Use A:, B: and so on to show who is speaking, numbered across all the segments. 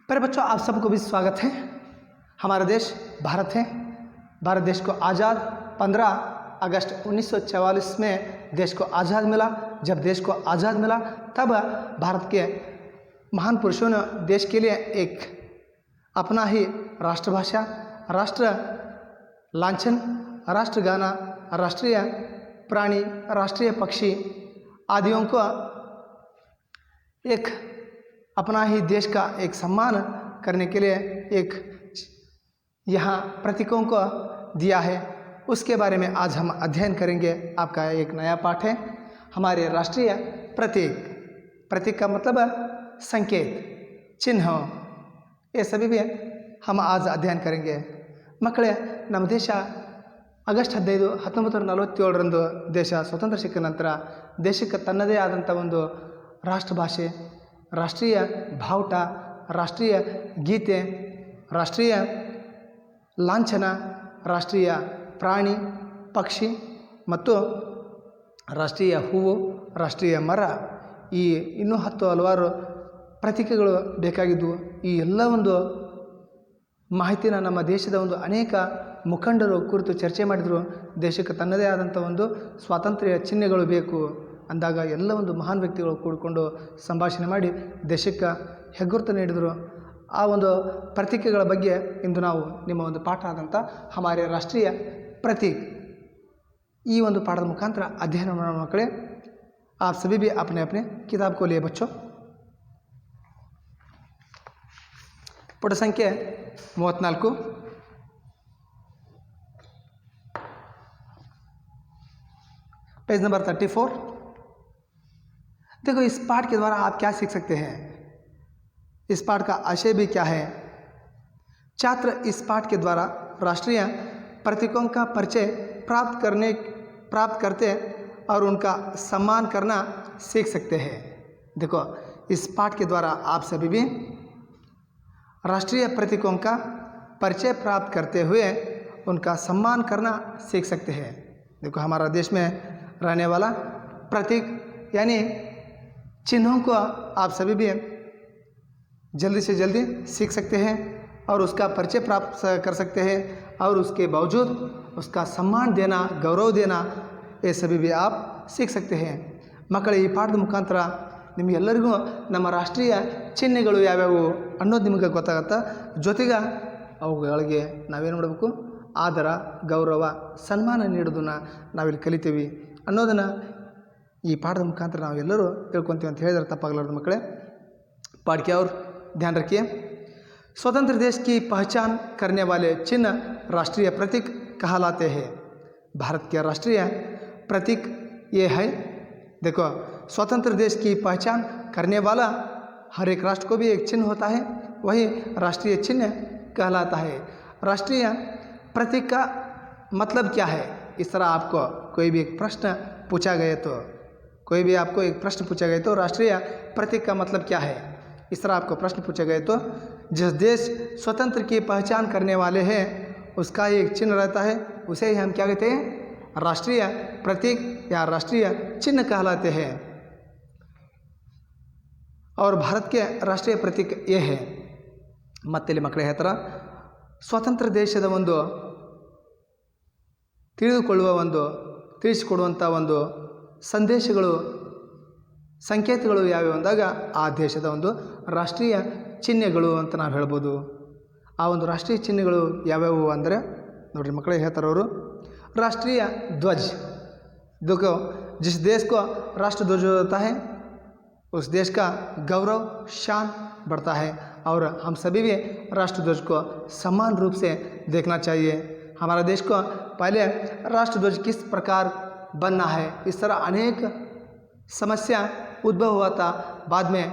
A: प्यारे बच्चों, आप सबको भी स्वागत है। हमारा देश भारत है। भारत देश को आज़ाद 15 अगस्त 1944 में देश को आज़ाद मिला। जब देश को आज़ाद मिला तब भारत के महान पुरुषों ने देश के लिए एक अपना ही राष्ट्रभाषा, राष्ट्र लांछन, राष्ट्रगाना, राष्ट्रीय प्राणी, राष्ट्रीय पक्षी आदियों को एक अपना ही देश का एक सम्मान करने के लिए एक यहाँ प्रतीकों को दिया है। उसके बारे में आज हम अध्ययन करेंगे। आपका एक नया पाठ है हमारे राष्ट्रीय प्रतीक। प्रतीक का मतलब संकेत, चिन्ह, ये सभी भी हम आज अध्ययन करेंगे। ಮಕ್ಕಳೇ, ನಮ್ಮ ದೇಶ ಆಗಸ್ಟ್ 15, 1947ರಂದು ದೇಶ ಸ್ವತಂತ್ರ ಸಿಕ್ಕ ನಂತರ ದೇಶಕ್ಕೆ ತನ್ನದೇ ಆದಂಥ ಒಂದು ರಾಷ್ಟ್ರಭಾಷೆ, ರಾಷ್ಟ್ರೀಯ ಬಾವುಟ, ರಾಷ್ಟ್ರೀಯ ಗೀತೆ, ರಾಷ್ಟ್ರೀಯ ಲಾಂಛನ, ರಾಷ್ಟ್ರೀಯ ಪ್ರಾಣಿ ಪಕ್ಷಿ ಮತ್ತು ರಾಷ್ಟ್ರೀಯ ಹೂವು, ರಾಷ್ಟ್ರೀಯ ಮರ, ಈ ಇನ್ನೂ 10 ಹಲವಾರು ಪ್ರತೀಕಗಳು ಬೇಕಾಗಿದ್ದವು. ಈ ಎಲ್ಲ ಒಂದು ಮಾಹಿತಿನ ನಮ್ಮ ದೇಶದ ಒಂದು ಅನೇಕ ಮುಖಂಡರು ಕುರಿತು ಚರ್ಚೆ ಮಾಡಿದರು. ದೇಶಕ್ಕೆ ತನ್ನದೇ ಆದಂಥ ಒಂದು ಸ್ವಾತಂತ್ರ್ಯ ಚಿಹ್ನೆಗಳು ಬೇಕು ಅಂದಾಗ ಎಲ್ಲ ಒಂದು ಮಹಾನ್ ವ್ಯಕ್ತಿಗಳು ಕೂಡಿಕೊಂಡು ಸಂಭಾಷಣೆ ಮಾಡಿ ದೇಶಕ್ಕೆ ಹೆಗ್ಗುರುತು ನೀಡಿದರು. ಆ ಒಂದು ಪ್ರತೀಕಗಳ ಬಗ್ಗೆ ಇಂದು ನಾವು ನಿಮ್ಮ ಒಂದು ಪಾಠ ಆದಂಥ ಹಮಾರೆ ರಾಷ್ಟ್ರೀಯ ಪ್ರತೀಕ್ ಈ ಒಂದು ಪಾಠದ ಮುಖಾಂತರ ಅಧ್ಯಯನ ಮಾಡೋಣ. ಮಕ್ಕಳೇ, आप सभी भी अपने अपने किताब को लिए बच्चों। पुट संख्ये 34, पेज नंबर 34। देखो, इस पाठ के द्वारा आप क्या सीख सकते हैं, इस पाठ का आशय भी क्या है। छात्र इस पाठ के द्वारा राष्ट्रीय प्रतीकों का परिचय प्राप्त करते और उनका सम्मान करना सीख सकते हैं। देखो, इस पाठ के द्वारा आप सभी भी राष्ट्रीय प्रतीकों का परिचय प्राप्त करते हुए उनका सम्मान करना सीख सकते हैं। देखो, हमारा देश में रहने वाला प्रतीक यानी चिन्हों को आप सभी भी जल्दी से जल्दी सीख सकते हैं और उसका परिचय प्राप्त कर सकते हैं और उसके बावजूद उसका सम्मान देना, गौरव देना, ये सभी भी आप सीख सकते हैं। ಮಕ್ಕಳೇ, ಈ ಪಾಠದ ಮುಖಾಂತರ ನಿಮಗೆಲ್ಲರಿಗೂ ನಮ್ಮ ರಾಷ್ಟ್ರೀಯ ಚಿಹ್ನೆಗಳು ಯಾವ್ಯಾವು ಅನ್ನೋದು ನಿಮಗೆ ಗೊತ್ತಾಗತ್ತೆ. ಜೊತೆಗೆ ಅವುಗಳಿಗೆ ನಾವೇನು ಮಾಡಬೇಕು, ಆದರ, ಗೌರವ, ಸನ್ಮಾನ ನೀಡೋದನ್ನು ನಾವಿಲ್ಲಿ ಕಲಿತೀವಿ ಅನ್ನೋದನ್ನು ಈ ಪಾಠದ ಮುಖಾಂತರ ನಾವೆಲ್ಲರೂ ತಿಳ್ಕೊತೀವಿ ಅಂತ ಹೇಳಿದ್ರೆ ತಪ್ಪಾಗಲಾರ್ದು. ಮಕ್ಕಳೇ, पाठ की ओर ध्यान रखिए। स्वतंत्र देश की पहचान करने वाले चिन्ह राष्ट्रीय प्रतीक कहलाते हैं। भारत के राष्ट्रीय प्रतीक ये है। देखो, स्वतंत्र देश की पहचान करने वाला हर एक राष्ट्र को भी एक चिन्ह होता है, वही राष्ट्रीय चिन्ह कहलाता है। राष्ट्रीय प्रतीक का मतलब क्या है, इस तरह आपको कोई भी एक प्रश्न पूछा गया तो राष्ट्रीय प्रतीक का मतलब क्या है, इस तरह आपको प्रश्न पूछे गए तो जिस देश स्वतंत्र की पहचान करने वाले हैं उसका एक चिन्ह रहता है, उसे ही हम क्या कहते हैं, राष्ट्रीय प्रतीक या राष्ट्रीय चिन्ह कहलाते हैं। और भारत के राष्ट्रीय प्रतीक ये है। ಮತ್ತೆಲ್ಲಿ ಮಕ್ಕಳೇ ಹೇಳ್ತಾರೆ, ಸ್ವತಂತ್ರ ದೇಶದ ಒಂದು ತಿಳಿಸಿಕೊಡುವಂಥ ಒಂದು ಸಂದೇಶಗಳು, ಸಂಕೇತಗಳು ಯಾವ್ಯಾವ ಅಂದಾಗ ಆ ದೇಶದ ಒಂದು ರಾಷ್ಟ್ರೀಯ ಚಿಹ್ನೆಗಳು ಅಂತ ನಾವು ಹೇಳ್ಬೋದು. ಆ ಒಂದು ರಾಷ್ಟ್ರೀಯ ಚಿಹ್ನೆಗಳು ಯಾವ್ಯಾವು ಅಂದರೆ ನೋಡ್ರಿ ಮಕ್ಕಳೇ, ಹೇಳ್ತಾರೆ ಅವರು, राष्ट्रीय ध्वज। देखो, जिस देश को राष्ट्र ध्वज होता है उस देश का गौरव, शान बढ़ता है और हम सभी भी राष्ट्र ध्वज को समान रूप से देखना चाहिए। हमारा देश को पहले राष्ट्र ध्वज किस प्रकार बनना है, इस तरह अनेक समस्या उद्भव हुआ था। बाद में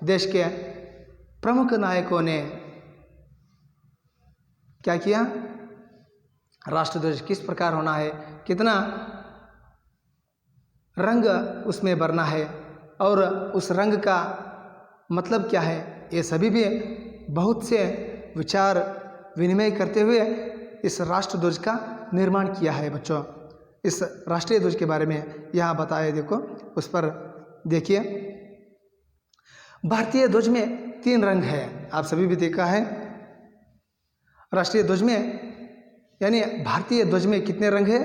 A: देश के प्रमुख नायकों ने क्या किया, राष्ट्र ध्वज किस प्रकार होना है, कितना रंग उसमें भरना है और उस रंग का मतलब क्या है, ये सभी भी बहुत से विचार विनिमय करते हुए इस राष्ट्र ध्वज का निर्माण किया है। बच्चों, इस राष्ट्रीय ध्वज के बारे में यहाँ बताया, देखो उस पर देखिए। भारतीय ध्वज में 3 रंग है। आप सभी भी देखा है। राष्ट्रीय ध्वज में यानी भारतीय ध्वज में कितने रंग है?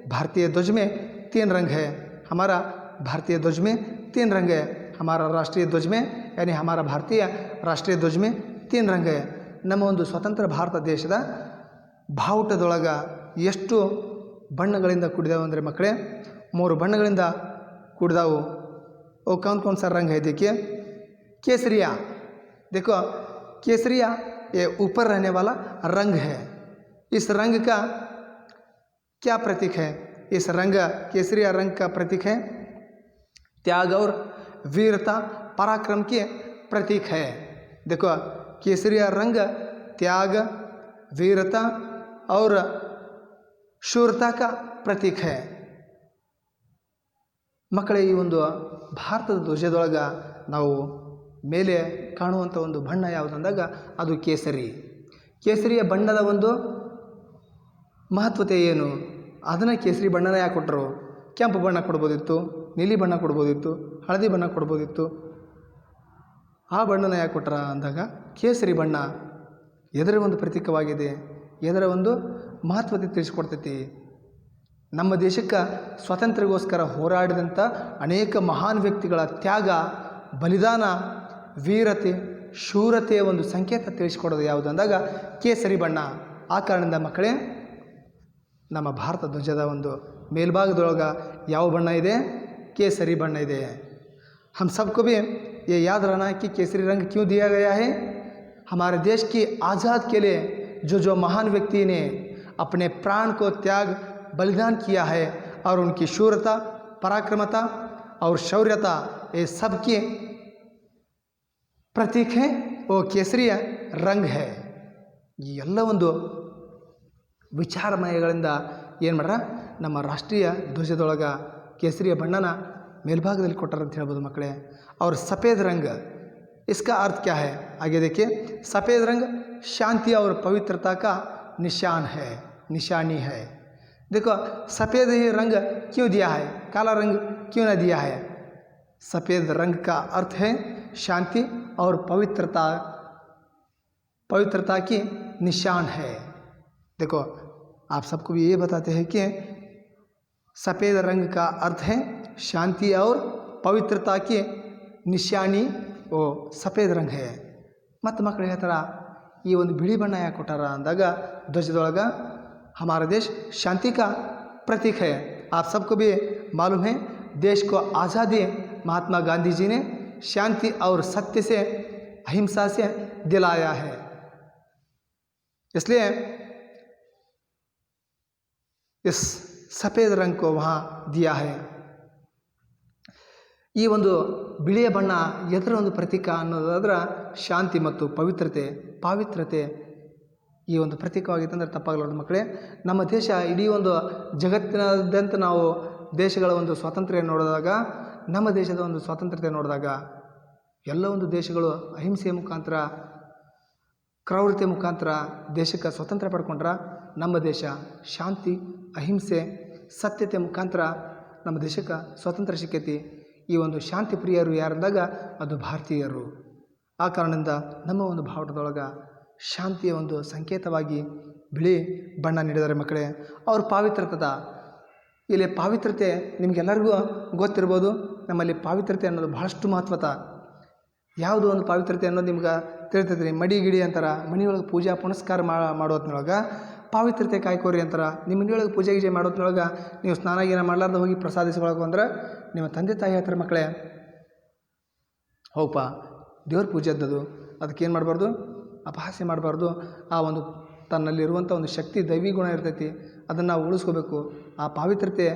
A: भारतीय ध्वज में 3 रंग है। हमारा भारतीय ध्वज में 3 रंग है। हमारा राष्ट्रीय ध्वज में यानी हमारा भारतीय राष्ट्रीय ध्वज में 3 रंग है। ನಮ್ಮ ಒಂದು ಸ್ವತಂತ್ರ ಭಾರತ ದೇಶದ ಬಾವುಟದೊಳಗ ಎಷ್ಟು ಬಣ್ಣಗಳಿಂದ ಕೂಡಿದಾವೆ ಅಂದರೆ ಮಕ್ಕಳೇ 3 ಬಣ್ಣಗಳಿಂದ ಕೂಡಿದಾವು। वो कौन सा रंग है? देखिए केसरिया। देखो केसरिया ये ऊपर रहने वाला रंग है। इस रंग का क्या प्रतीक है? इस रंग केसरिया रंग का प्रतीक है त्याग और वीरता पराक्रम के प्रतीक है। देखो केसरिया रंग त्याग वीरता और शूरता का प्रतीक है। ಮಕ್ಕಳೇ ಈ ಒಂದು ಭಾರತದ ಧ್ವಜದೊಳಗ ನಾವು ಮೇಲೆ ಕಾಣುವಂಥ ಒಂದು ಬಣ್ಣ ಯಾವುದಂದಾಗ ಅದು ಕೇಸರಿ. ಕೇಸರಿಯ ಬಣ್ಣದ ಒಂದು ಮಹತ್ವತೆ ಏನು? ಅದನ್ನು ಕೇಸರಿ ಬಣ್ಣನ ಯಾಕೆ ಕೊಟ್ಟರು? ಕೆಂಪು ಬಣ್ಣ ಕೊಡ್ಬೋದಿತ್ತು, ನೀಲಿ ಬಣ್ಣ ಕೊಡ್ಬೋದಿತ್ತು, ಹಳದಿ ಬಣ್ಣ ಕೊಡ್ಬೋದಿತ್ತು. ಆ ಬಣ್ಣನ ಯಾಕೆ ಕೊಟ್ಟರ ಅಂದಾಗ ಕೇಸರಿ ಬಣ್ಣ ಎದರ ಒಂದು ಪ್ರತೀಕವಾಗಿದೆ, ಎದರ ಒಂದು ಮಹತ್ವತೆ ತಿಳಿಸ್ಕೊಡ್ತೈತಿ. ನಮ್ಮ ದೇಶಕ್ಕೆ ಸ್ವಾತಂತ್ರ್ಯಕ್ಕೋಸ್ಕರ ಹೋರಾಡಿದಂಥ ಅನೇಕ ಮಹಾನ್ ವ್ಯಕ್ತಿಗಳ ತ್ಯಾಗ, ಬಲಿದಾನ, ವೀರತೆ, ಶೂರತೆಯ ಒಂದು ಸಂಕೇತ ತಿಳಿಸ್ಕೊಡೋದು ಯಾವುದು ಅಂದಾಗ ಕೇಸರಿ ಬಣ್ಣ. ಆ ಕಾರಣದಿಂದ ಮಕ್ಕಳೇ ನಮ್ಮ ಭಾರತ ಧ್ವಜದ ಒಂದು ಮೇಲ್ಭಾಗದೊಳಗೆ ಯಾವ ಬಣ್ಣ ಇದೆ? केसरी बಣ್ಣ ಇದೆ। हम सबको भी ये याद रहना है कि केसरी रंग क्यों दिया गया है? हमारे देश की आज़ाद के लिए जो महान व्यक्ति ने अपने प्राण को त्याग बलिदान किया है और उनकी शूरता, पराक्रमता और शौर्यता ये सब के प्रतीक है वो केसरिಯ ರಂಗ್ है। ಈ ಎಲ್ಲ ಒಂದು ವಿಚಾರಮಯಗಳಿಂದ ಏನು ಮಾಡ್ರ ನಮ್ಮ ರಾಷ್ಟ್ರೀಯ ಧ್ವಜದೊಳಗೆ ಕೇಸರಿಯ ಬಣ್ಣನ ಮೇಲ್ಭಾಗದಲ್ಲಿ ಕೊಟ್ಟಾರ ಅಂತ ಹೇಳ್ಬೋದು ಮಕ್ಕಳೇ। और सफ़ेद रंग इसका अर्थ क्या है? आगे देखिए, सफ़ेद रंग शांति और पवित्रता का निशान है, निशानी है। देखो सफ़ेद ही रंग क्यों दिया है, काला रंग क्यों ना दिया है? सफ़ेद रंग का अर्थ है शांति और पवित्रता की निशान है। देखो आप सबको भी ये बताते हैं कि सफ़ेद रंग का अर्थ है शांति और पवित्रता की निशानी वो सफ़ेद रंग है। ಮತ್ತು ಮಕ್ಕಳು ಹೇಳ್ತಾರ ಈ ಒಂದು ಬಿಳಿ ಬಣ್ಣ ಯಾಕೆ ಕೊಟ್ಟಾರ ಅಂದಾಗ ಧ್ವಜದೊಳಗೆ हमारा देश शांति का प्रतीक है। आप सबको भी मालूम है देश को आज़ादी महात्मा गांधी जी ने शांति और सत्य से, अहिंसा से दिलाया है। इसलिए इस सफ़ेद रंग को वहाँ दिया है। ಈ ಒಂದು ಬಿಳಿಯ ಬಣ್ಣ ಎದರ ಒಂದು ಪ್ರತೀಕ ಅನ್ನೋದಾದ್ರೆ ಶಾಂತಿ ಮತ್ತು ಪಾವಿತ್ರತೆ ಈ ಒಂದು ಪ್ರತೀಕವಾಗಿತ್ತು ಅಂದರೆ ತಪ್ಪಾಗಲಾರದು ಮಕ್ಕಳೇ। ನಮ್ಮ ದೇಶ ಇಡೀ ಒಂದು ಜಗತ್ತಿನಾದ್ಯಂತ ನಾವು ದೇಶಗಳ ಒಂದು ಸ್ವಾತಂತ್ರ್ಯ ನೋಡಿದಾಗ, ನಮ್ಮ ದೇಶದ ಒಂದು ಸ್ವಾತಂತ್ರ್ಯತೆ ನೋಡಿದಾಗ ಎಲ್ಲ ಒಂದು ದೇಶಗಳು ಅಹಿಂಸೆಯ ಮುಖಾಂತರ, ಕ್ರೌರ್ಯತೆ ಮುಖಾಂತರ ದೇಶಕ್ಕೆ ಸ್ವಾತಂತ್ರ್ಯ ಪಡ್ಕೊಂಡ್ರ, ನಮ್ಮ ದೇಶ ಶಾಂತಿ, ಅಹಿಂಸೆ, ಸತ್ಯತೆ ಮುಖಾಂತರ ನಮ್ಮ ದೇಶಕ್ಕೆ ಸ್ವಾತಂತ್ರ್ಯ ಸಿಕ್ಕೈತಿ। ಈ ಒಂದು ಶಾಂತಿ ಪ್ರಿಯರು ಯಾರಂದಾಗ ಅದು ಭಾರತೀಯರು। ಆ ಕಾರಣದಿಂದ ನಮ್ಮ ಒಂದು ಭಾರತದೊಳಗೆ ಶಾಂತಿಯ ಒಂದು ಸಂಕೇತವಾಗಿ ಬಿಳಿ ಬಣ್ಣ ನೀಡಿದ್ದಾರೆ ಮಕ್ಕಳೇ। ಅವ್ರ ಪಾವಿತ್ರತೆ, ಇಲ್ಲಿ ಪಾವಿತ್ರತೆ ನಿಮಗೆಲ್ಲರಿಗೂ ಗೊತ್ತಿರ್ಬೋದು। ನಮ್ಮಲ್ಲಿ ಪಾವಿತ್ರತೆ ಅನ್ನೋದು ಬಹಳಷ್ಟು ಮಹತ್ವತ। ಯಾವುದು ಒಂದು ಪಾವಿತ್ರತೆ ಅನ್ನೋದು ನಿಮ್ಗೆ ತಿಳಿತೈತಿ। ಮಡಿ ಗಿಡಿ ಅಂತಾರೆ, ಮನೆಯೊಳಗೆ ಪೂಜಾ ಪುನಸ್ಕಾರ ಮಾಡೋದ್ರೊಳಗೆ ಪಾವಿತ್ರತೆ ಕಾಯ್ಕೋರಿ ಅಂತಾರೆ। ನಿಮ್ಮ ಮನೆಯೊಳಗೆ ಪೂಜೆ ಗೀಜೆ ಮಾಡೋದ್ರೊಳಗೆ ನೀವು ಸ್ನಾನ ಗೀನ ಮಾಡಲಾರ್ದು ಹೋಗಿ ಪ್ರಸಾದಿಸ್ಕೊಳಕ್ಕೆ ಅಂದ್ರೆ ನಿಮ್ಮ ತಂದೆ ತಾಯಿ ಹೇಳ್ತಾರೆ ಮಕ್ಕಳೇ, ಹೋಗಪ್ಪ ದೇವ್ರ ಪೂಜೆ ಅದ್ದದು, ಅದಕ್ಕೇನು ಮಾಡಬಾರ್ದು, ಅಪಹಾಸ್ಯ ಮಾಡಬಾರ್ದು। ಆ ಒಂದು ತನ್ನಲ್ಲಿರುವಂಥ ಒಂದು ಶಕ್ತಿ, ದೈವಿ ಗುಣ ಇರ್ತೈತಿ, ಅದನ್ನು ನಾವು ಉಳಿಸ್ಕೋಬೇಕು। ಆ ಪಾವಿತ್ರತೆ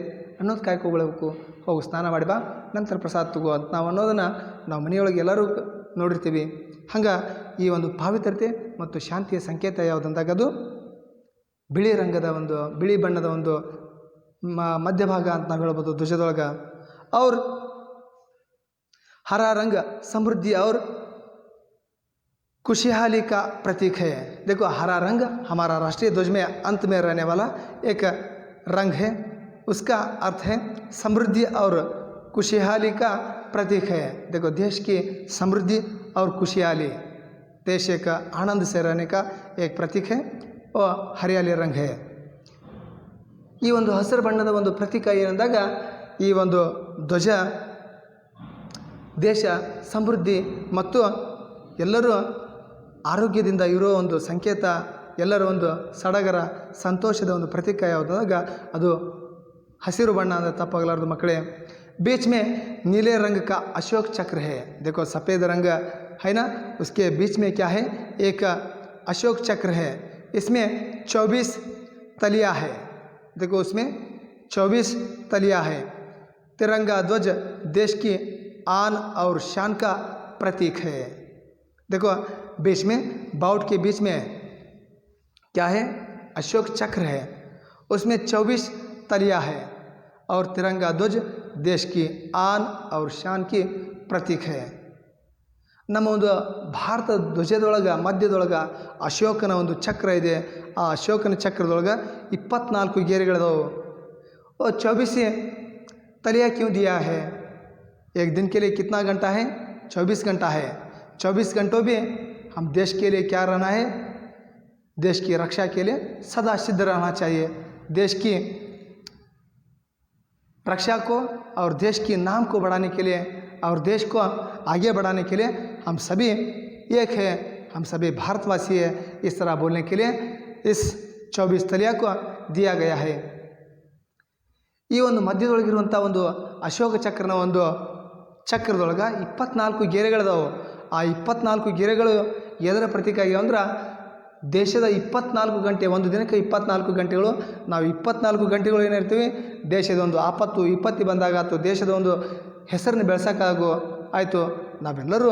A: ಅನ್ನೋದು ಕಾಯ್ಕೊಳ್ಬೇಕು। ಹೋಗು ಸ್ನಾನ ಮಾಡಿ ಬಾ, ನಂತರ ಪ್ರಸಾದ ತಗೋ ಅಂತ ನಾವು ಅನ್ನೋದನ್ನು ನಾವು ಮನೆಯೊಳಗೆ ಎಲ್ಲರೂ ನೋಡಿರ್ತೀವಿ। ಹಂಗೆ ಈ ಒಂದು ಪಾವಿತ್ರತೆ ಮತ್ತು ಶಾಂತಿಯ ಸಂಕೇತ ಯಾವುದಂದಾಗ ಅದು ಬಿಳಿ ಬಣ್ಣದ ಒಂದು ಮಧ್ಯಭಾಗ ಅಂತ ನಾವು ಹೇಳ್ಬೋದು ಧ್ವಜದೊಳಗೆ। और हरा रंग समृद्धि और खुशहाली का प्रतीक है। देखो हरा रंग हमारा राष्ट्रीय ध्वज में अंत में रहने वाला एक रंग है, उसका अर्थ है समृद्धि और खुशहाली का प्रतीक है। देखो देश की समृद्धि और खुशहाली, देश एक आनंद से रहने का एक प्रतीक है और हरियाली रंग है। ಈ ಒಂದು ಹಸಿರು ಬಣ್ಣದ ಒಂದು ಪ್ರತೀಕ ಏನಂದಾಗ ಈ ಒಂದು ಧ್ವಜ ದೇಶ ಸಮೃದ್ಧಿ ಮತ್ತು ಎಲ್ಲರೂ ಆರೋಗ್ಯದಿಂದ ಇರೋ ಒಂದು ಸಂಕೇತ, ಎಲ್ಲರ ಒಂದು ಸಡಗರ ಸಂತೋಷದ ಒಂದು ಪ್ರತೀಕ ಯಾವುದಾಗ ಅದು हसीरू बಣ್ಣ ಅಂದರೆ तप्पागलारದು मकड़े। बीच में नीले रंग का अशोक चक्र है। देखो सफ़ेद रंग है ना, उसके बीच में क्या है, एक अशोक चक्र है। इसमें 24 तलिया है। देखो उसमें 24 तलिया है। तिरंगा ध्वज देश की आन और शान का प्रतीक है। देखो बीच में बाउट के बीच में क्या है, अशोक चक्र है, उसमें 24 तलिया है और तिरंगा ध्वज देश की आन और शान की प्रतीक है। ನಮ್ಮ ಒಂದು ಭಾರತ ಧ್ವಜದೊಳಗೆ ಮಧ್ಯದೊಳಗೆ ಅಶೋಕನ ಒಂದು ಚಕ್ರ ಇದೆ। ಆ ಅಶೋಕನ ಚಕ್ರದೊಳಗೆ 24 ಗೆರೆಗಳಿದಾವೆ। और 24 तलिया क्यों दिया है? एक दिन के लिए कितना घंटा है? 24 घंटा है। 24 घंटों में हम देश के लिए क्या रहना है, देश की रक्षा के लिए सदा सिद्ध रहना चाहिए। देश की रक्षा को और देश के नाम को बढ़ाने के लिए और देश को आगे बढ़ाने के लिए हम सभी एक है, हम सभी भारतवासी है, इस तरह बोलने के लिए इस 24 तलिया को दिया गया है। ಈ ಒಂದು ಮಧ್ಯದೊಳಗಿರುವಂಥ ಒಂದು ಅಶೋಕ ಚಕ್ರನ ಒಂದು ಚಕ್ರದೊಳಗೆ 24 ಗೆರೆಗಳಿದಾವೆ। ಆ 24 ಗೆರೆಗಳು ಎದರ ಪ್ರತೀಕ ಆಗಿವೆ ಅಂದ್ರೆ ದೇಶದ 24 ಗಂಟೆ, ಒಂದು ದಿನಕ್ಕೆ 24 ಗಂಟೆಗಳು, ನಾವು 24 ಗಂಟೆಗಳು ಏನಿರ್ತೀವಿ ದೇಶದ ಒಂದು ಆಪತ್ತು ವಿಪತ್ತಿ ಬಂದಾಗ ಅಥವಾ ದೇಶದ ಒಂದು ಹೆಸರನ್ನು ಬೆಳೆಸೋಕ್ಕಾಗೋ ಆಯಿತು ನಾವೆಲ್ಲರೂ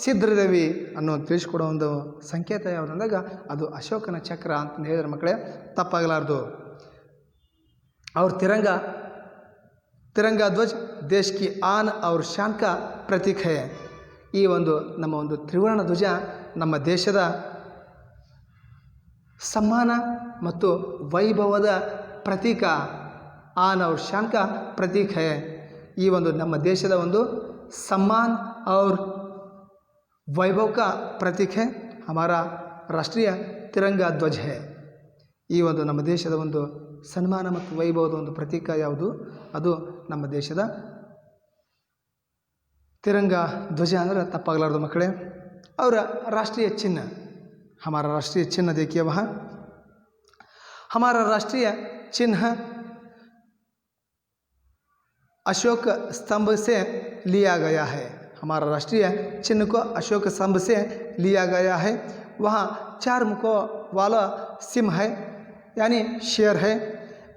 A: ಸಿದ್ಧರಿದ್ದೇವೆ ಅನ್ನೋ ತಿಳಿಸ್ಕೊಡೋ ಒಂದು ಸಂಕೇತ ಯಾವುದಂದಾಗ ಅದು ಅಶೋಕನ ಚಕ್ರ ಅಂತ ಹೇಳಿದ್ರೆ ಮಕ್ಕಳೇ ತಪ್ಪಾಗಲಾರ್ದು। और तिरंगा ध्वज देश की आन और शान का प्रतीक है। ಈ ಒಂದು ನಮ್ಮ ಒಂದು ತ್ರಿವರ್ಣ ಧ್ವಜ ನಮ್ಮ ದೇಶದ सम्मान ಮತ್ತು ವೈಭವದ ಪ್ರತೀಕ, आन और शान का प्रतीक है। ಈ ಒಂದು ನಮ್ಮ ದೇಶದ ಒಂದು सम्मान और वैभव का प्रतीक है, हमारा राष्ट्रीय तिरंगा ध्वज है। ಈ ಒಂದು ನಮ್ಮ ದೇಶದ ಒಂದು ಸನ್ಮಾನ ಮತ್ತು ವೈಭವದ ಒಂದು ಪ್ರತೀಕ ಯಾವುದು, ಅದು ನಮ್ಮ ದೇಶದ तिरंगा ध्वज ಅಂದರೆ ತಪ್ಪಾಗಲಾರದು ಮಕ್ಕಳೇ। और राष्ट्रीय चिन्ह, हमारा राष्ट्रीय चिन्ह देखिए वहाँ, हमारा राष्ट्रीय चिन्ह अशोक स्तंभ से लिया गया है। हमारा राष्ट्रीय चिन्ह को अशोक स्तंभ से लिया गया है। वहाँ 4 मुखों वाला सिंह है, यानी शेर है।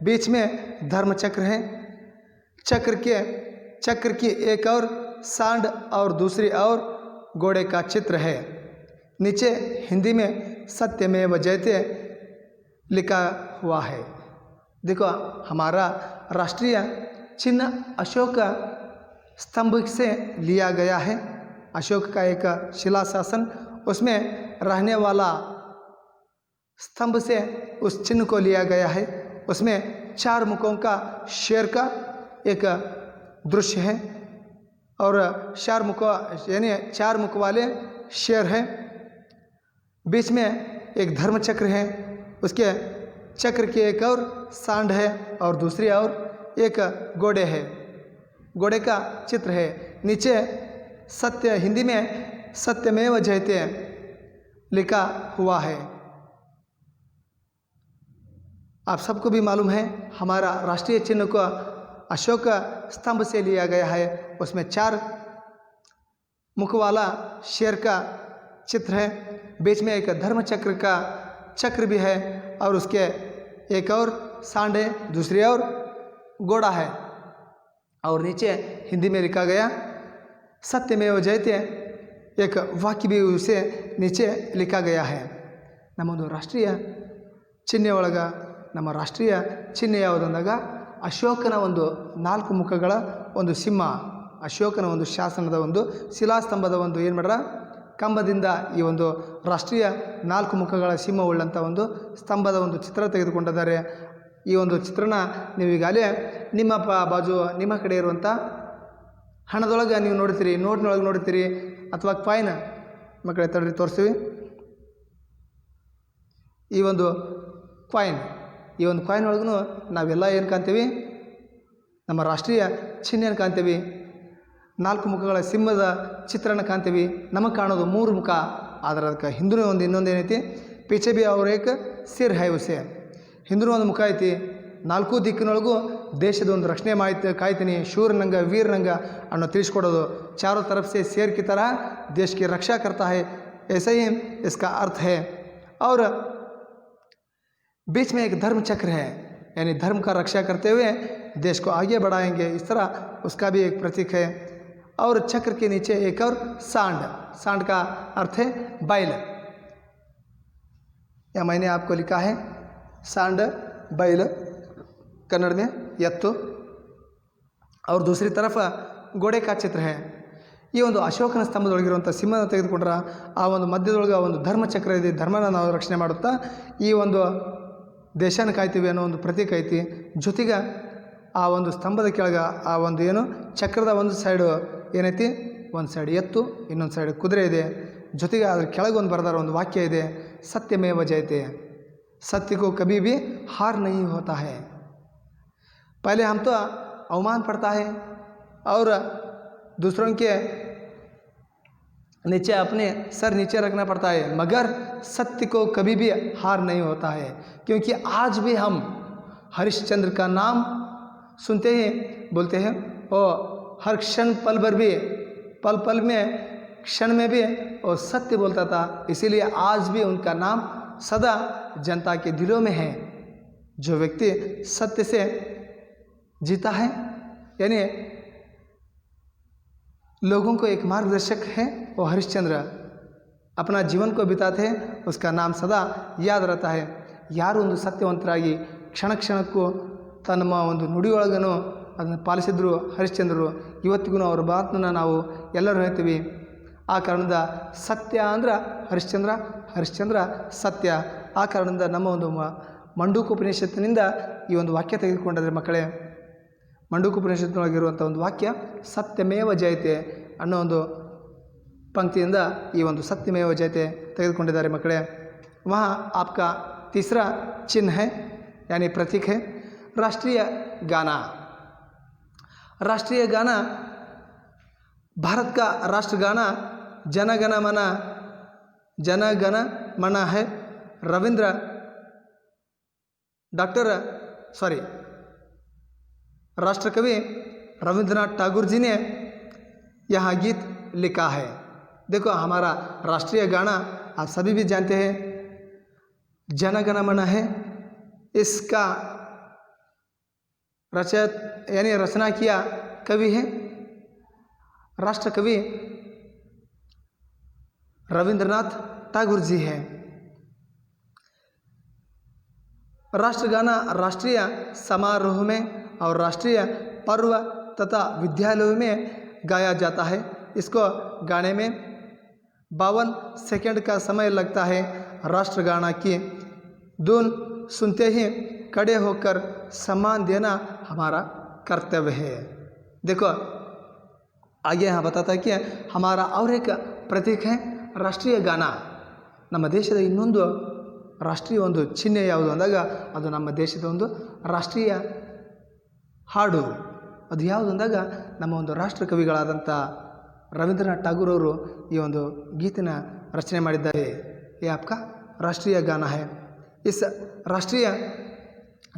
A: बीच में धर्म चक्र है। चक्र की एक और सांड और दूसरी और घोड़े का चित्र है। नीचे हिंदी में सत्यमेव जयते लिखा हुआ है। देखो हमारा राष्ट्रीय चिन्ह अशोक स्तंभ से लिया गया है। अशोक का एक शिलाशासन, उसमें रहने वाला स्तंभ से उस चिन्ह को लिया गया है। उसमें 4 मुखों का शेर का एक दृश्य है और 4 मुख यानी 4 मुख वाले शेर है। बीच में एक धर्म चक्र है, उसके चक्र की एक और सांड है और दूसरी और एक घोड़े है, घोड़े का चित्र है। नीचे सत्य, हिंदी में सत्यमेव जयते लिखा हुआ है। आप सबको भी मालूम है हमारा राष्ट्रीय चिन्ह को अशोक स्तंभ से लिया गया है। उसमें 4 मुख वाला शेर का चित्र है। बीच में एक धर्म चक्र का चक्र भी है और उसके एक और सांड है, दूसरी और घोड़ा है। और नीचे हिंदी में लिखा गया सत्यमेव जयते, एक वाक्य भी उसे नीचे लिखा गया है। ನಮ್ಮೊಂದು ರಾಷ್ಟ್ರೀಯ ಚಿಹ್ನೆ ಒಳಗೆ ನಮ್ಮ ರಾಷ್ಟ್ರೀಯ ಚಿಹ್ನೆ ಯಾವುದಂದಾಗ ಅಶೋಕನ ಒಂದು 4 ಮುಖಗಳ ಒಂದು ಸಿಂಹ, ಅಶೋಕನ ಒಂದು ಶಾಸನದ ಒಂದು ಶಿಲಾಸ್ತಂಭದ ಒಂದು ಏನು ಮಾಡ್ರ ಕಂಬದಿಂದ ಈ ಒಂದು ರಾಷ್ಟ್ರೀಯ 4 ಮುಖಗಳ ಸಿಂಹ ಉಳ್ಳಂಥ ಒಂದು ಸ್ತಂಭದ ಒಂದು ಚಿತ್ರ ತೆಗೆದುಕೊಂಡಿದ್ದಾರೆ। ಈ ಒಂದು ಚಿತ್ರನ ನೀವು ಈಗಾಗಲೇ ನಿಮ್ಮ ಬಾಜು ನಿಮ್ಮ ಕಡೆ ಇರುವಂಥ ಹಣದೊಳಗೆ ನೀವು ನೋಡ್ತೀರಿ, ನೋಟ್ನೊಳಗೆ ನೋಡ್ತೀರಿ ಅಥವಾ ಕಾಯಿನ್ ಮಕ್ಕಳೇ ತಡ್ರಿ ತೋರಿಸ್ತೀವಿ. ಈ ಒಂದು ಕಾಯಿನ್ ಒಳಗೂ ನಾವೆಲ್ಲ ಏನು ಕಾಣ್ತೀವಿ, ನಮ್ಮ ರಾಷ್ಟ್ರೀಯ ಚಿಹ್ನೆಯನ್ನು ಕಾಣ್ತೀವಿ. 4 ಮುಖಗಳ ಸಿಂಹದ ಚಿತ್ರನ ಕಾಣ್ತೀವಿ. ನಮಗೆ ಕಾಣೋದು 3 ಮುಖ, ಆದರೆ ಅದಕ್ಕೆ ಹಿಂದೂ ಇನ್ನೊಂದು ಏನೈತಿ, ಪೀಛೆ ಭಿ ಅವ್ರ ಏಕ ಸಿರ್ ಹೈ ಉಸೆ. ಹಿಂದೂ ಒಂದು ಮುಖ ಐತಿ. 4 ದಿಕ್ಕಿನೊಳಗೂ ದೇಶದ ಒಂದು ರಕ್ಷಣೆ ಕಾಯ್ತೀನಿ, ಶೂರನಂಗ ವೀರನಂಗ ಅನ್ನೋ ತಿಳಿಸ್ಕೊಡೋದು. चारों तरफ से शेर की तरह देश की रक्षा करता है, ऐसा ही इसका अर्थ है. और बीच में एक धर्म चक्र है, यानी धर्म का रक्षा करते हुए देश को आगे बढ़ाएंगे, इस तरह उसका भी एक प्रतीक है. और चक्र के नीचे एक और सांड का अर्थ है बैल. या मैंने आपको लिखा है सांड बैल, कन्नड़ में यत्तु. और दूसरी तरफ घोड़े का चित्र है. ಈ ಒಂದು ಅಶೋಕನ ಸ್ತಂಭದೊಳಗಿರುವಂಥ ಸಿಂಹನ ತೆಗೆದುಕೊಂಡ್ರೆ ಆ ಒಂದು ಮಧ್ಯದೊಳಗೆ ಒಂದು ಧರ್ಮಚಕ್ರ ಇದೆ. ಧರ್ಮನ ನಾವು ರಕ್ಷಣೆ ಮಾಡುತ್ತಾ ಈ ಒಂದು ದೇಶನ ಕಾಯ್ತೀವಿ ಅನ್ನೋ ಒಂದು ಪ್ರತೀಕ ಐತಿ. ಜೊತೆಗೆ ಆ ಒಂದು ಸ್ತಂಭದ ಕೆಳಗೆ ಆ ಒಂದು ಏನು ಚಕ್ರದ ಒಂದು ಸೈಡು ಏನೈತಿ, ಒಂದು ಸೈಡ್ ಎತ್ತು, ಇನ್ನೊಂದು ಸೈಡ್ ಕುದುರೆ ಇದೆ. ಜೊತೆಗೆ ಅದ್ರ ಕೆಳಗೆ ಒಂದು ಬರೆದಾರ ಒಂದು ವಾಕ್ಯ ಇದೆ, ಸತ್ಯಮೇವ ಜಯತೆ, सत्य को कभी भी हार नहीं होता है. पहले हम तो अवमान पड़ता है और दूसरों के नीचे अपने सर नीचे रखना पड़ता है, मगर सत्य को कभी भी हार नहीं होता है. क्योंकि आज भी हम हरिश्चंद्र का नाम सुनते ही बोलते हैं, और हर क्षण पल भर भी पल में क्षण में भी वो सत्य बोलता था. इसीलिए आज भी उनका नाम सदा जनता के दिलों में है. जो व्यक्ति सत्य से जीता है, यानी लोगों को एक मार्गदर्शक है, वो हरिश्चंद्र अपना जीवन को बिताते हैं, उसका नाम सदा याद रहता है. ಯಾರು ಒಂದು ಸತ್ಯವಂತರಾಗಿ ಕ್ಷಣ ಕ್ಷಣಕ್ಕೂ ತಮ್ಮ ಒಂದು ನುಡಿಯೊಳಗನು ಅದನ್ನು ಪಾಲಿಸಿದ್ರು ಹರಿಶ್ಚಂದ್ರರು, ಇವತ್ತಿಗೂ ಅವ್ರ ಮಾತನ್ನು ನಾವು ಎಲ್ಲರೂ ಹೇಳ್ತೀವಿ. ಆ ಕಾರಣದಿಂದ ಸತ್ಯ ಅಂದ್ರೆ ಹರಿಶ್ಚಂದ್ರ ಸತ್ಯ. ಆ ಕಾರಣದಿಂದ ನಮ್ಮ ಒಂದು ಮಂಡೂಕೋಪನಿಷತ್ತಿನಿಂದ ಈ ಒಂದು ವಾಕ್ಯ ತೆಗೆದುಕೊಂಡಿದ್ರೆ ಮಕ್ಕಳೇ, ಮಂಡೂಕೋಪನಿಷತ್ತಿನೊಳಗಿರುವಂಥ ಒಂದು ವಾಕ್ಯ ಸತ್ಯಮೇವ ಜಯತೆ ಅನ್ನೋ ಒಂದು पंक्तिಯಿಂದ ಈ ಒಂದು सत्यमेव जयते ತೆಗೆದುಕೊಂಡಿದ್ದಾರೆ ಮಕ್ಕಳೇ. वहाँ आपका तीसरा चिन्ह है, यानी प्रतीक है राष्ट्रीय गाना. राष्ट्रीय गाना, भारत का राष्ट्र गाना जन गण मन है. राष्ट्रकवि रविंद्रनाथ टैगोर जी ने यहाँ गीत लिखा है. देखो हमारा राष्ट्रीय गाना आप सभी भी जानते हैं, जन गण मन है. इसका यानी रचना किया कवि है राष्ट्र कवि रविंद्रनाथ टैगोर जी है. राष्ट्रगाना राष्ट्रीय समारोह में और राष्ट्रीय पर्व तथा विद्यालयों में गाया जाता है. इसको गाने में 52 सेकंड का समय लगता है. राष्ट्रगाना की धुन सुनते ही खड़े होकर सम्मान देना हमारा कर्तव्य है. देखो आगे यहाँ बताता है कि हमारा और एक प्रतीक है ರಾಷ್ಟ್ರೀಯ ಗಾನ. ನಮ್ಮ ದೇಶದ ಇನ್ನೊಂದು ರಾಷ್ಟ್ರೀಯ ಒಂದು ಚಿಹ್ನೆ ಯಾವುದು ಅಂದಾಗ ಅದು ನಮ್ಮ ದೇಶದ ಒಂದು ರಾಷ್ಟ್ರೀಯ ಹಾಡು. ಅದು ಯಾವುದು ಅಂದಾಗ ನಮ್ಮ ಒಂದು ರಾಷ್ಟ್ರ ಕವಿಗಳಾದಂಥ ರವೀಂದ್ರನಾಥ್ ಠಾಗೂರ್ ಅವರು ಈ ಒಂದು ಗೀತೆನ ರಚನೆ ಮಾಡಿದ್ದಾರೆ. ये आपका राष्ट्रीय गाना है. इस राष्ट्रीय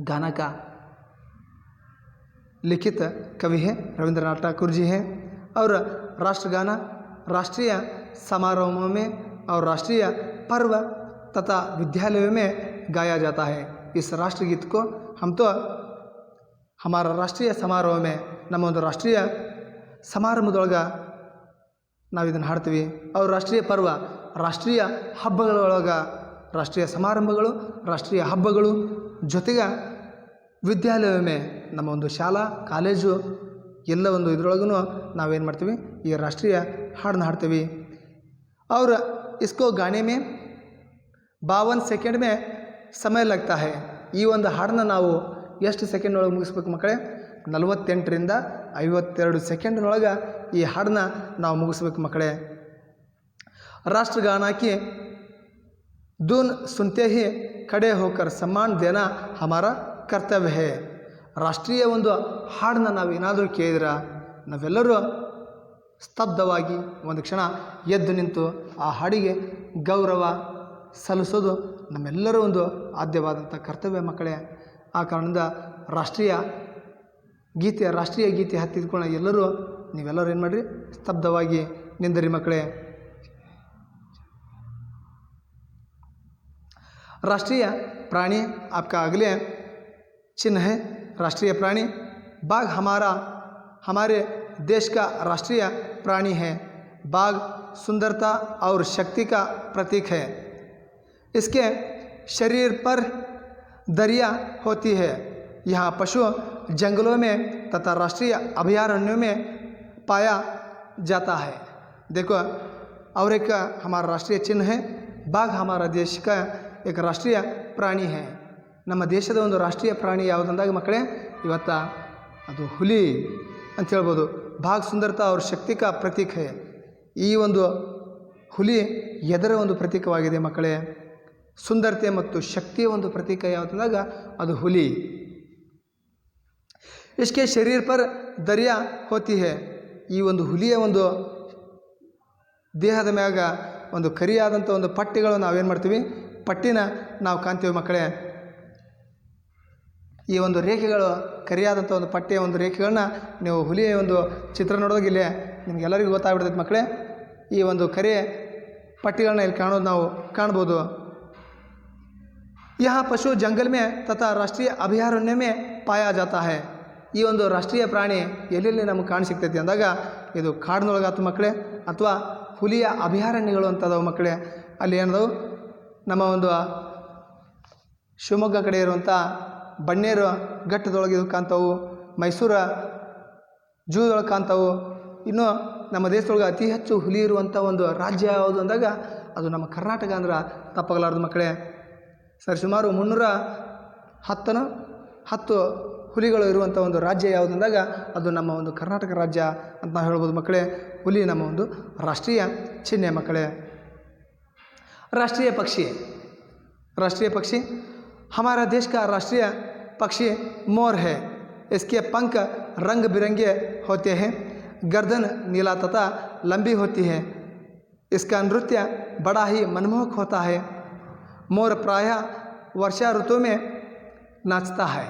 A: गाना का लिखित कवि है रविंद्रनाथ ठाकुर जी हैं. और राष्ट्रगाना राष्ट्रीय समारोहों में और राष्ट्रीय पर्व तथा विद्यालयों में गाया जाता है. इस राष्ट्रगीत को हम तो हमारा राष्ट्रीय समारोह में ನಮ್ಮ ಒಂದು ರಾಷ್ಟ್ರೀಯ ಸಮಾರಂಭದೊಳಗೆ ನಾವು ಇದನ್ನು ಹಾಡ್ತೀವಿ. ಅವ್ರ ರಾಷ್ಟ್ರೀಯ ಪರ್ವ ರಾಷ್ಟ್ರೀಯ ಹಬ್ಬಗಳೊಳಗೆ ರಾಷ್ಟ್ರೀಯ ಸಮಾರಂಭಗಳು ರಾಷ್ಟ್ರೀಯ ಹಬ್ಬಗಳು ಜೊತೆಗೆ ವಿದ್ಯಾಲಯ ಮೇ ನಮ್ಮ ಒಂದು ಶಾಲಾ ಕಾಲೇಜು ಎಲ್ಲ ಒಂದು ಇದರೊಳಗೂ ನಾವೇನು ಮಾಡ್ತೀವಿ ಈ ರಾಷ್ಟ್ರೀಯ ಹಾಡನ್ನ ಹಾಡ್ತೀವಿ. और इसको गाने में 52 सेकेंड में समय लगता है. ಈ ಒಂದು ಹಾಡನ್ನ ನಾವು ಎಷ್ಟು ಸೆಕೆಂಡ್ ಒಳಗೆ ಮುಗಿಸ್ಬೇಕು ಮಕ್ಕಳೇ? 48ರಿಂದ 52 ಸೆಕೆಂಡ್ನೊಳಗೆ ಈ ಹಾಡನ್ನ ನಾವು ಮುಗಿಸ್ಬೇಕು ಮಕ್ಕಳೇ. राष्ट्रगाना की धुन सुनते ही खड़े होकर सम्मान देना हमारा कर्तव्य है. ರಾಷ್ಟ್ರೀಯ ಒಂದು ಹಾಡನ್ನ ನಾವು ಏನಾದರೂ ಕೇಳಿದ್ರೆ ನಾವೆಲ್ಲರೂ ಸ್ತಬ್ಧವಾಗಿ ಒಂದು ಕ್ಷಣ ಎದ್ದು ನಿಂತು ಆ ಹಾಡಿಗೆ ಗೌರವ ಸಲ್ಲಿಸೋದು ನಮ್ಮೆಲ್ಲರೂ ಒಂದು ಆದ್ಯವಾದಂಥ ಕರ್ತವ್ಯ ಮಕ್ಕಳೇ. ಆ ಕಾರಣದಿಂದ ರಾಷ್ಟ್ರೀಯ ಗೀತೆ ಹತ್ತಿದ್ಕೊಂಡು ನೀವೆಲ್ಲರೂ ಏನು ಮಾಡಿರಿ, ಸ್ತಬ್ಧವಾಗಿ ನಿಂದರಿ ಮಕ್ಕಳೇ. राष्ट्रीय प्राणी आपका अगले चिन्ह है. राष्ट्रीय प्राणी बाघ हमारे देश का राष्ट्रीय प्राणी है. बाघ सुंदरता और शक्ति का प्रतीक है. इसके शरीर पर दरिया होती है. यह पशु जंगलों में तथा राष्ट्रीय अभयारण्यों में पाया जाता है. देखो, और एक हमारा राष्ट्रीय चिन्ह है. बाघ हमारा देश का एक राष्ट्रीय प्राणी है. ನಮ್ಮ ದೇಶದ ಒಂದು ರಾಷ್ಟ್ರೀಯ ಪ್ರಾಣಿ ಯಾವುದಂದಾಗ ಮಕ್ಕಳೇ, ಇವತ್ತು ಅದು ಹುಲಿ ಅಂತ ಹೇಳ್ಬೋದು. ಬಾಘ್ ಸುಂದರತಾ ಅವ್ರ ಶಕ್ತಿ ಕಾ ಪ್ರತೀಕ್ ಹೇ. ಈ ಒಂದು ಹುಲಿ ಎದರ ಒಂದು ಪ್ರತೀಕವಾಗಿದೆ ಮಕ್ಕಳೇ. ಸುಂದರತೆ ಮತ್ತು ಶಕ್ತಿಯ ಒಂದು ಪ್ರತೀಕ ಯಾವುದಂದಾಗ ಅದು ಹುಲಿ. इसके शरीर पर दरिया होती है. ಈ ಒಂದು ಹುಲಿಯ ಒಂದು ದೇಹದ ಮ್ಯಾಗ ಒಂದು ಕರಿಯಾದಂಥ ಒಂದು ಪಟ್ಟಿಗಳು ನಾವೇನು ಮಾಡ್ತೀವಿ, ಪಟ್ಟಿನ ನಾವು ಕಾಣ್ತೀವಿ ಮಕ್ಕಳೇ. ಈ ಒಂದು ರೇಖೆಗಳು ಕರಿಯಾದಂಥ ಒಂದು ಪಟ್ಟಿಯ ಒಂದು ರೇಖೆಗಳನ್ನ ನೀವು ಹುಲಿಯ ಒಂದು ಚಿತ್ರ ನೋಡೋದಾಗ ಇಲ್ಲೇ ನಿಮಗೆಲ್ಲರಿಗೂ ಗೊತ್ತಾಗ್ಬಿಡ್ತೈತೆ ಮಕ್ಕಳೇ. ಈ ಒಂದು ಕರಿ ಪಟ್ಟಿಗಳನ್ನ ಇಲ್ಲಿ ಕಾಣೋದು ನಾವು ಕಾಣ್ಬೋದು. यहाँ पशु जंगल में तथा राष्ट्रीय अभयारण्य में पाया जाता है. ಈ ಒಂದು ರಾಷ್ಟ್ರೀಯ ಪ್ರಾಣಿ ಎಲ್ಲೆಲ್ಲಿ ನಮಗೆ ಕಾಣ ಸಿಗ್ತೈತಿ ಅಂದಾಗ ಇದು ಕಾಡಿನೊಳಗಾತು ಮಕ್ಕಳೇ, ಅಥವಾ ಹುಲಿಯ ಅಭಯಾರಣ್ಯಗಳು ಅಂತದಾವು ಮಕ್ಕಳೇ. ಅಲ್ಲಿ ಏನದವು, ನಮ್ಮ ಒಂದು ಶಿವಮೊಗ್ಗ ಕಡೆ ಇರುವಂಥ ಬಣ್ಣೇರು ಘಟ್ಟದೊಳಗೆ ಇದು ಕಾಣ್ತಾವು, ಮೈಸೂರು ಜೂದೊಳಗೆ ಕಾಣ್ತಾವು. ಇನ್ನು ನಮ್ಮ ದೇಶದೊಳಗೆ ಅತಿ ಹೆಚ್ಚು ಹುಲಿ ಇರುವಂಥ ಒಂದು ರಾಜ್ಯ ಯಾವುದು ಅಂದಾಗ ಅದು ನಮ್ಮ ಕರ್ನಾಟಕ ಅಂದ್ರೆ ತಪ್ಪಾಗಲಾರ್ದು ಮಕ್ಕಳೇ. ಸುಮಾರು 310 ಹುಲಿಗಳು ಇರುವಂಥ ಒಂದು ರಾಜ್ಯ ಯಾವುದಂದಾಗ ಅದು ನಮ್ಮ ಒಂದು ಕರ್ನಾಟಕ ರಾಜ್ಯ ಅಂತ ನಾವು ಹೇಳ್ಬೋದು ಮಕ್ಕಳೇ. ಹುಲಿ ನಮ್ಮ ಒಂದು ರಾಷ್ಟ್ರೀಯ ಚಿಹ್ನೆ ಮಕ್ಕಳೇ. राष्ट्रीय पक्षी हमारा देश का राष्ट्रीय पक्षी मोर है. इसके पंख रंग बिरंगे होते हैं. गर्दन नीला तथा लंबी होती है. इसका नृत्य बड़ा ही मनमोहक होता है. मोर प्रायः वर्षा ऋतु में नाचता है.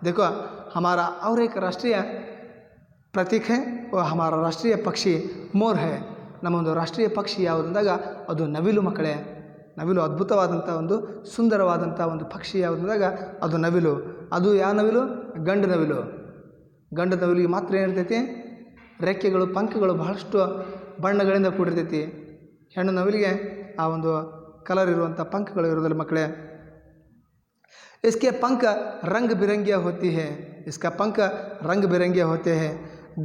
A: देखो, हमारा और एक राष्ट्रीय प्रतीक है और हमारा राष्ट्रीय पक्षी मोर है. ನಮ್ಮೊಂದು ರಾಷ್ಟ್ರೀಯ ಪಕ್ಷಿ ಯಾವುದಂದಾಗ ಅದು ನವಿಲು ಮಕ್ಕಳೇ. ನವಿಲು ಅದ್ಭುತವಾದಂಥ ಒಂದು ಸುಂದರವಾದಂಥ ಒಂದು ಪಕ್ಷಿ ಯಾವುದಂದಾಗ ಅದು ನವಿಲು. ಅದು ಯಾವ ನವಿಲು? ಗಂಡು ನವಿಲು. ಗಂಡು ನವಿಲಿಗೆ ಮಾತ್ರ ಏನಿರ್ತೈತಿ, ರೆಕ್ಕೆಗಳು ಪಂಖಗಳು ಬಹಳಷ್ಟು ಬಣ್ಣಗಳಿಂದ ಕೂಡಿರ್ತೈತಿ. ಹೆಣ್ಣು ನವಿಲಿಗೆ ಆ ಒಂದು ಕಲರ್ ಇರುವಂಥ ಪಂಖಗಳು ಇರೋದಿಲ್ಲ ಮಕ್ಕಳೇ. इसके पंख रंग बिरंगे होती है. इसका पंख रंग बिरंगे होते हैं.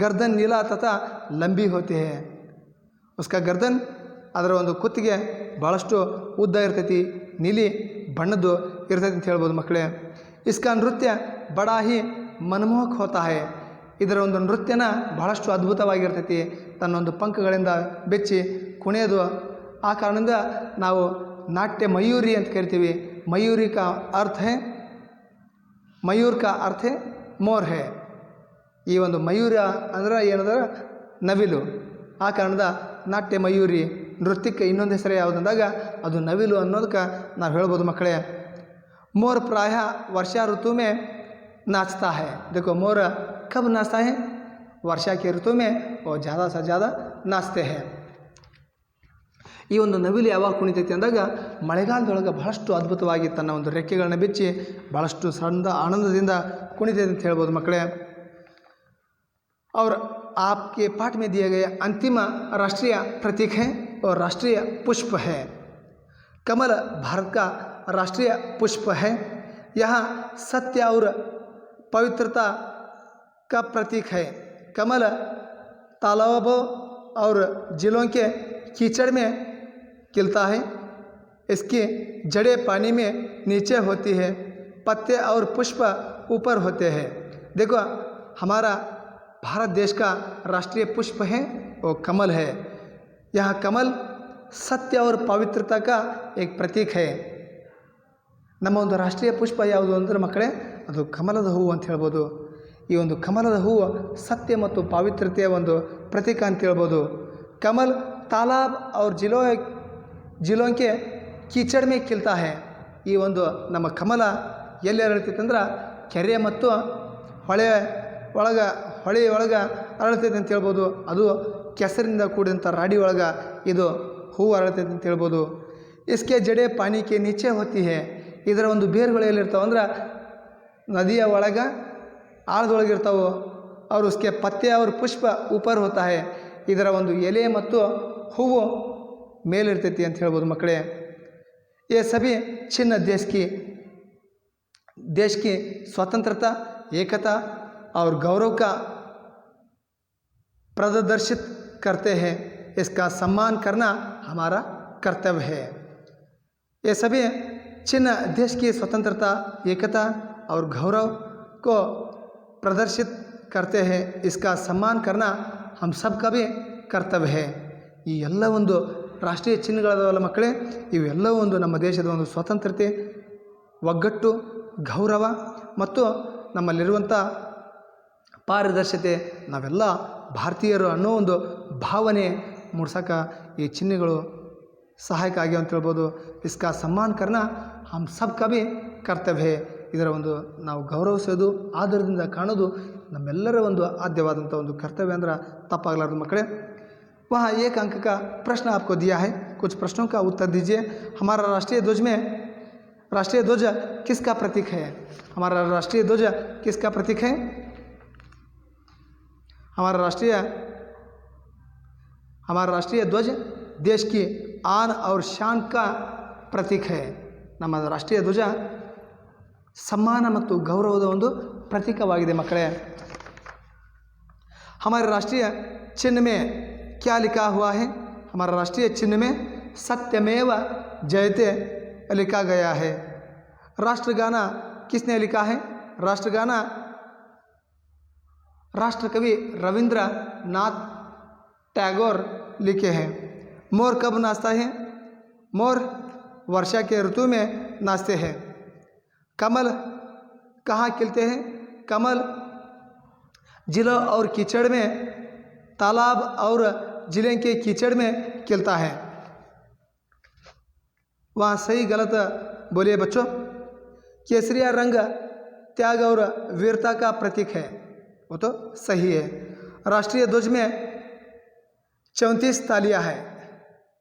A: गर्दन नीला तथा लंबी होती है. उसका गर्दन ಅದರ ಒಂದು ಕುತ್ತಿಗೆ ಭಾಳಷ್ಟು ಉದ್ದ ಇರ್ತೈತಿ, ನೀಲಿ ಬಣ್ಣದ್ದು ಇರ್ತೈತಿ ಅಂತ ಹೇಳ್ಬೋದು ಮಕ್ಕಳೇ. इसका ನೃತ್ಯ ಬಡಾ ಹಿ ಮನಮೋಹಕ್ ಹೋತಾ ಹೈ. ಇದರ ಒಂದು ನೃತ್ಯನ ಬಹಳಷ್ಟು ಅದ್ಭುತವಾಗಿರ್ತೈತಿ, ತನ್ನೊಂದು ಪಂಖಗಳಿಂದ ಬೆಚ್ಚಿ ಕುಣಿಯೋದು. ಆ ಕಾರಣದಿಂದ ನಾವು ನಾಟ್ಯ ಮಯೂರಿ ಅಂತ ಕರಿತೀವಿ. मयूरी का अर्थ है, मयूर का अर्थ है मोर है. ಈ ಒಂದು ಮಯೂರ ಅಂದ್ರೆ ಏನಂದ್ರೆ ನವಿಲು. ಆ ಕಾರಣದ ನಾಟ್ಯ ಮಯೂರಿ ನೃತ್ಯಕ್ಕೆ ಇನ್ನೊಂದು ಹೆಸರು ಯಾವುದಂದಾಗ ಅದು ನವಿಲು ಅನ್ನೋದಕ್ಕೆ ನಾವು ಹೇಳ್ಬೋದು ಮಕ್ಕಳೇ. मोर प्रायः वर्षा ऋतु में नाचता है. देखो, मोर कब नाचता है? वर्षा के ऋतु में वो ज़्यादा से ज़्यादा नाचते हैं. ಈ ಒಂದು ನವಿಲು ಯಾವಾಗ ಕುಣಿತೈತಿ ಅಂದಾಗ ಮಳೆಗಾಲದೊಳಗೆ ಬಹಳಷ್ಟು ಅದ್ಭುತವಾಗಿ ತನ್ನ ಒಂದು ರೆಕ್ಕೆಗಳನ್ನ ಬಿಚ್ಚಿ ಭಾಳಷ್ಟು ಸಣ್ಣ ಆನಂದದಿಂದ ಕುಣಿತೈತಿ ಅಂತ ಹೇಳ್ಬೋದು ಮಕ್ಕಳೇ. और आपके पाठ में दिए गए अंतिम राष्ट्रीय प्रतीक है और राष्ट्रीय पुष्प है. कमल भारत का राष्ट्रीय पुष्प है. यह सत्य और पवित्रता का प्रतीक है. कमल तालाबों और झीलों के कीचड़ में खिलता है. इसकी जड़ें पानी में नीचे होती है. पत्ते और पुष्प ऊपर होते हैं. देखो, हमारा भारत देश का राष्ट्रीय पुष्प है वो कमल है. यह कमल ಸತ್ಯ और ಪವಿತ್ರತಾ का एक प्रतीक है. ನಮ್ಮ ಒಂದು ರಾಷ್ಟ್ರೀಯ ಪುಷ್ಪ ಯಾವುದು ಅಂದರೆ ಮಕ್ಕಳೇ, ಅದು ಕಮಲದ ಹೂವು ಅಂತ ಹೇಳ್ಬೋದು. ಈ ಒಂದು ಕಮಲದ ಹೂವು ಸತ್ಯ ಮತ್ತು ಪಾವಿತ್ರತೆಯ ಒಂದು ಪ್ರತೀಕ ಅಂತ ಹೇಳ್ಬೋದು. ಕಮಲ್ ತಾಲಾಬ್ और जिलों के कीचड़ में खिलता है. ಈ ಒಂದು ನಮ್ಮ ಕಮಲ ಎಲ್ಲಿ ಅರಳ್ತೈತೆ ಅಂದ್ರೆ ಕೆರೆ ಮತ್ತು ಹೊಳೆ ಒಳಗೆ ಅರಳ್ತೈತೆ ಅಂತ ಹೇಳ್ಬೋದು. ಅದು ಕೆಸರಿನಿಂದ ಕೂಡಿದಂಥ ರಾಡಿ ಒಳಗೆ ಇದು ಹೂವು ಅರಳ್ತೈತೆ ಅಂತ ಹೇಳ್ಬೋದು. इसके जड़े पानी के नीचे होती है. ಇದರ ಒಂದು ಬೇರುಗಳು ಎಲ್ಲಿರ್ತಾವೆ ಅಂದ್ರೆ ನದಿಯ ಒಳಗೆ ಆಳದೊಳಗಿರ್ತಾವೆ. और उसके पत्ते और पुष्प ऊपर होता है. ಇದರ ಒಂದು ಎಲೆ ಮತ್ತು ಹೂವು ಮೇಲಿರ್ತೈತಿ ಅಂತ ಹೇಳ್ಬೋದು ಮಕ್ಕಳೇ. ये सभी चिन्ह देश की स्वतंत्रता, एकता और गौरव का प्रदर्शित करते हैं. इसका सम्मान करना हमारा कर्तव्य है. ये सभी चिन्ह देश की स्वतंत्रता, एकता और गौरव को प्रदर्शित करते हैं. इसका सम्मान करना हम सबका भी कर्तव्य है. ಈ ಎಲ್ಲ ಒಂದು ರಾಷ್ಟ್ರೀಯ ಚಿಹ್ನೆಗಳದಾವಲ್ಲ ಮಕ್ಕಳೇ, ಇವೆಲ್ಲವೂ ಒಂದು ನಮ್ಮ ದೇಶದ ಒಂದು ಸ್ವತಂತ್ರತೆ, ಒಗ್ಗಟ್ಟು, ಗೌರವ ಮತ್ತು ನಮ್ಮಲ್ಲಿರುವಂಥ ಪಾರದರ್ಶತೆ, ನಾವೆಲ್ಲ ಭಾರತೀಯರು ಅನ್ನೋ ಒಂದು ಭಾವನೆ ಮೂಡ್ಸೋಕೆ ಈ ಚಿಹ್ನೆಗಳು ಸಹಾಯಕ ಆಗಿವೆ ಅಂತ ಹೇಳ್ಬೋದು. ಇಸ್ಕಾ ಸಮ್ಮಾನ್ ಕರ್ನ ಹಮ್ ಸಬ್ಕಾ ಭಿ ಕರ್ತವ್ಯ ಹೇ. ಇದರ ಒಂದು ನಾವು ಗೌರವಿಸೋದು, ಆದರದಿಂದ ಕಾಣೋದು ನಮ್ಮೆಲ್ಲರ ಒಂದು ಆದ್ಯವಾದಂಥ ಒಂದು ಕರ್ತವ್ಯ ಅಂದ್ರೆ ತಪ್ಪಾಗಲಾರ್ದು ಮಕ್ಕಳೇ. वहाँ एक अंक का प्रश्न आपको दिया है, कुछ प्रश्नों का उत्तर दीजिए. हमारा राष्ट्रीय ध्वज किसका प्रतीक है? हमारा राष्ट्रीय ध्वज किसका प्रतीक है? हमारा राष्ट्रीय ध्वज देश की आन और शान का प्रतीक है. ನಮ್ಮ ರಾಷ್ಟ್ರೀಯ ಧ್ವಜ ಸಮ್ಮಾನ ಮತ್ತು ಗೌರವದ ಒಂದು ಪ್ರತೀಕವಾಗಿದೆ ಮಕ್ಕಳೇ. हमारे राष्ट्रीय चिन्ह में क्या लिखा हुआ है? हमारा राष्ट्रीय चिन्ह में सत्यमेव जयते लिखा गया है. राष्ट्रगाना किसने लिखा है? राष्ट्रगाना राष्ट्रकवि रविंद्रनाथ टैगोर लिखे हैं. मोर कब नाचता है? मोर वर्षा के ऋतु में नाचते हैं. कमल कहाँ खिलते हैं? कमल जिलों और कीचड़ में, तालाब और जिले के कीचड़ में खिलता है. वहाँ सही गलत बोलिए बच्चों. केसरिया रंग त्याग और वीरता का प्रतीक है, वो तो सही है. राष्ट्रीय ध्वज में 34 तालियां है,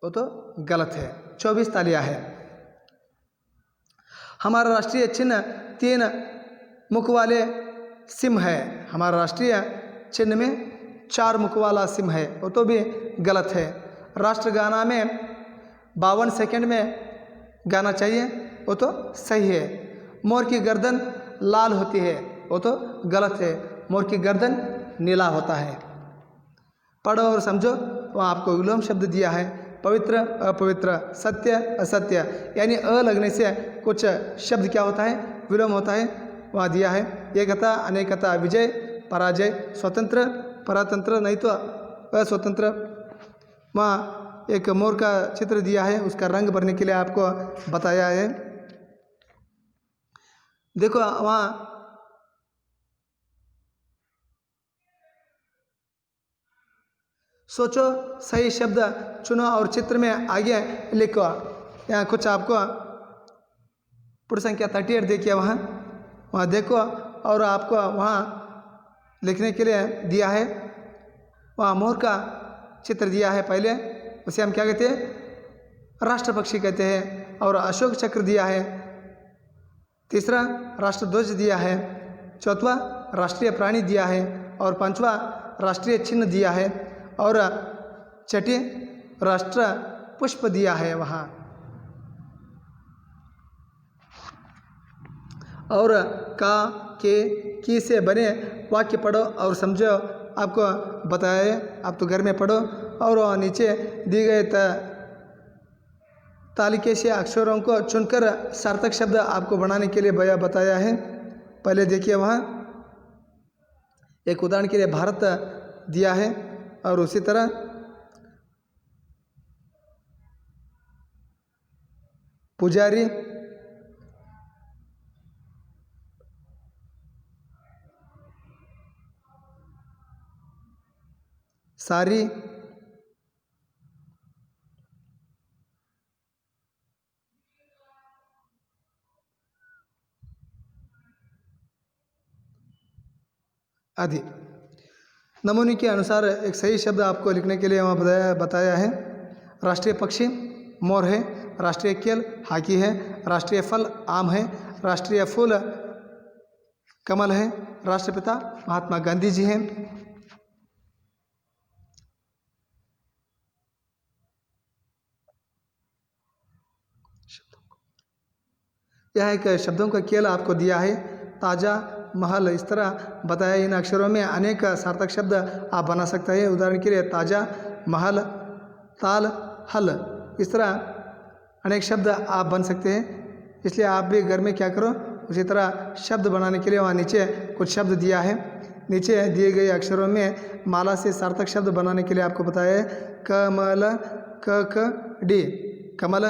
A: वो तो गलत है, 24 तालियां है. हमारा राष्ट्रीय चिन्ह 3 मुख वाले सिंह है. हमारा राष्ट्रीय चिन्ह में 4 मुख वाला सिंह है, वो तो भी गलत है. राष्ट्रगाना में 52 सेकंड में गाना चाहिए, वो तो सही है. मोर की गर्दन लाल होती है, वो तो गलत है. मोर की गर्दन नीला होता है. पढ़ो और समझो. वहाँ आपको विलोम शब्द दिया है, पवित्र, अपवित्र, सत्य, असत्य, यानी अ लगने से कुछ शब्द क्या होता है? विलोम होता है. वहाँ दिया है एकता, अनेकता, विजय, पराजय, स्वतंत्र, परतंत्र, नहीं तो अस्वतंत्र. वहाँ एक मोर का चित्र दिया है, उसका रंग भरने के लिए आपको बताया है. देखो वहाँ सोचो, सही शब्द चुनो और चित्र में आगे लिखो. यहाँ कुछ आपको पुट संख्या 38 देखिए, वहाँ देखो और आपको वहाँ लिखने के लिए दिया है. वहाँ मोर का चित्र दिया है पहले, उसे हम क्या कहते हैं? राष्ट्र पक्षी कहते हैं. और अशोक चक्र दिया है. तीसरा राष्ट्रध्वज दिया है. चौथा राष्ट्रीय प्राणी दिया है. और पांचवा राष्ट्रीय चिन्ह दिया है. और छठी राष्ट्र पुष्प दिया है वहाँ. और का, के, की से बने वाक्य पढ़ो और समझो. आपको बताया है, आप तो घर में पढ़ो. और नीचे दी गए तालिके से अक्षरों को चुनकर सार्थक शब्द आपको बनाने के लिए बताया है. पहले देखिए, वहाँ एक उदाहरण के लिए भारत दिया है. और उसी तरह पुजारी, सारी, आदि। नमूने के अनुसार एक सही शब्द आपको लिखने के लिए वहाँ बताया है। राष्ट्रीय पक्षी मोर है, राष्ट्रीय खेल हॉकी है, राष्ट्रीय फल आम है, राष्ट्रीय फूल कमल है, राष्ट्रपिता महात्मा गांधी जी हैं। यह एक शब्दों का खेल आपको दिया है। ताज़ा, महल, इस तरह बताया। इन अक्षरों में अनेक सार्थक शब्द आप बना सकते हैं। उदाहरण के लिए ताज़ा, महल, ताल, हल, इस तरह अनेक शब्द आप बन सकते हैं। इसलिए आप भी घर में क्या करो, उसी तरह शब्द बनाने के लिए वहाँ नीचे कुछ शब्द दिया है। नीचे दिए गए अक्षरों में माला से सार्थक शब्द बनाने के लिए आपको बताया है। कमल, क डी, कमल,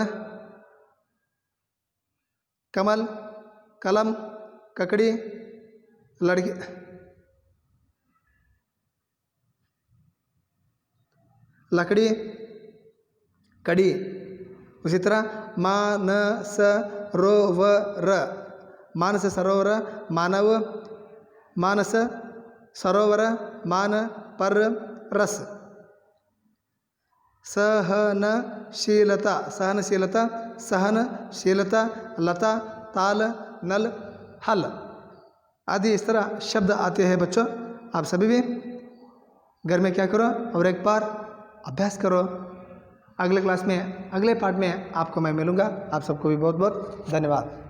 A: कमल, कलम, ककड़ी, लड़की, लकड़ी, कड़ी। उसी तरह मानस रोवर, मानस सरोवर, मानव, मानस सरोवर, मान पर रस। सहनशीलता, सहनशीलता, सहनशीलता, लता, ताल, नल, हल आदि इस तरह शब्द आते हैं। बच्चों, आप सभी भी घर में क्या करो और एक बार अभ्यास करो। अगले क्लास में, अगले पार्ट में आपको मैं मिलूँगा। आप सबको भी बहुत बहुत धन्यवाद।